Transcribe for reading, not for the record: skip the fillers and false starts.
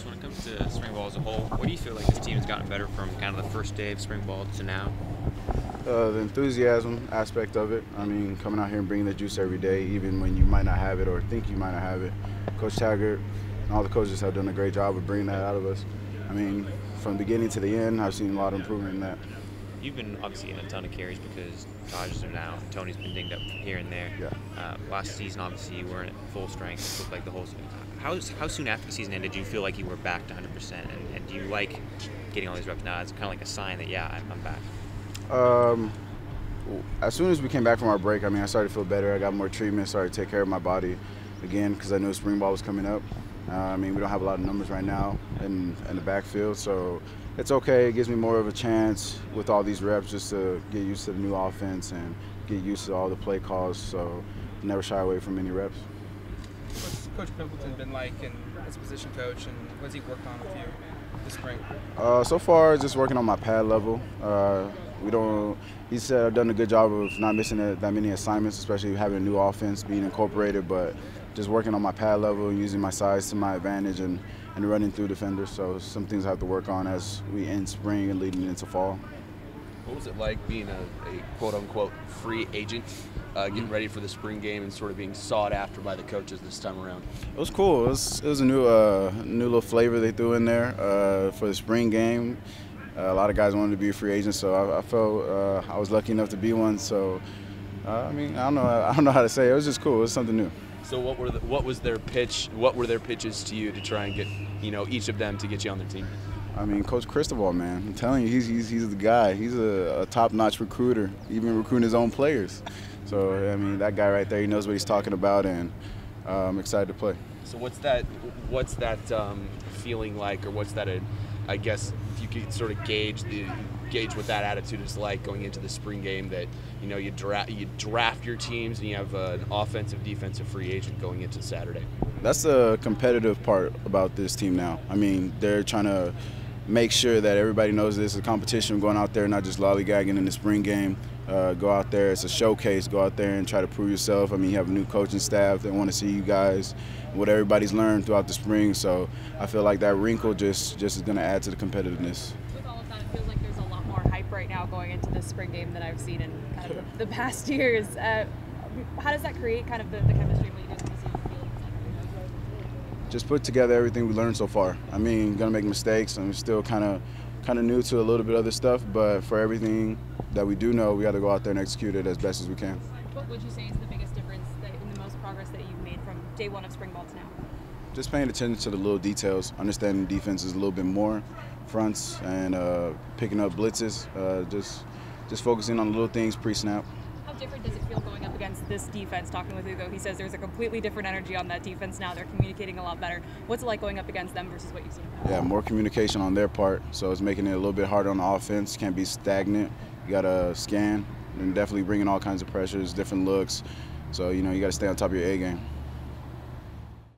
Royce, when it comes to spring ball as a whole, what do you feel like this team has gotten better from kind of the first day of spring ball to now? The enthusiasm aspect of it. I mean, coming out here and bringing the juice every day, even when you might not have it or think you might not have it. Coach Taggart and all the coaches have done a great job of bringing that out of us. I mean, from beginning to the end, I've seen a lot of improvement in that. You've been obviously in a ton of carries because Taj is there now. Tony's been dinged up here and there. Yeah. Last season, obviously, you weren't at full strength. It looked like the whole season. How soon after the season ended did you feel like you were back to 100%? And do you like getting all these reps now? It's kind of like a sign that, yeah, I'm back. As soon as we came back from our break, I mean, I started to feel better. I got more treatment, started to take care of my body again because I knew spring ball was coming up. I mean, we don't have a lot of numbers right now in the backfield, so it's okay. It gives me more of a chance with all these reps just to get used to the new offense and get used to all the play calls, so never shy away from any reps. What's Coach Pimpleton been like as a position coach, and what's he worked on with you this spring? So far, just working on my pad level. He said I've done a good job of not missing that many assignments, especially having a new offense being incorporated, but just working on my pad level, using my size to my advantage and running through defenders. So some things I have to work on as we end spring and leading into fall. What was it like being a quote-unquote free agent, getting ready for the spring game and sort of being sought after by the coaches this time around? It was cool. It was a new little flavor they threw in there for the spring game. A lot of guys wanted to be a free agent, so I felt I was lucky enough to be one. So I mean, I don't know how to say it. It was just cool. It was something new. So what was their pitch? What were their pitches to you to try and get each of them to get you on their team? I mean, Coach Cristobal, man, I'm telling you, he's the guy. He's a top-notch recruiter, even recruiting his own players. So I mean, that guy right there, he knows what he's talking about, and I'm excited to play. So what's that feeling like, or what's that? I guess if you could sort of gauge what that attitude is like going into the spring game, that you draft your teams and you have an offensive, defensive free agent going into Saturday. That's the competitive part about this team now. I mean, they're trying to make sure that everybody knows this is a competition, going out there, not just lollygagging in the spring game. Go out there, it's a showcase. Go out there and try to prove yourself. I mean, you have a new coaching staff. They want to see you guys, what everybody's learned throughout the spring. So I feel like that wrinkle just is going to add to the competitiveness. With all of that, it feels like there's a lot more hype right now going into this spring game than I've seen in kind of the past years. How does that create kind of the chemistry when you guys see the field? Just put together everything we learned so far. I mean, gonna make mistakes. I'm still kind of new to a little bit of other stuff, but for everything that we do know, we got to go out there and execute it as best as we can. What would you say is the biggest difference in the most progress that you've made from day one of spring ball to now? Just paying attention to the little details, understanding defenses a little bit more, fronts, and picking up blitzes. Just focusing on the little things pre-snap. How different does it feel going up against this defense? Talking with Hugo, he says there's a completely different energy on that defense now. They're communicating a lot better. What's it like going up against them versus what you've seen? Yeah, more communication on their part, so it's making it a little bit harder on the offense. Can't be stagnant. You got to scan and definitely bringing all kinds of pressures, different looks. So, you got to stay on top of your A game.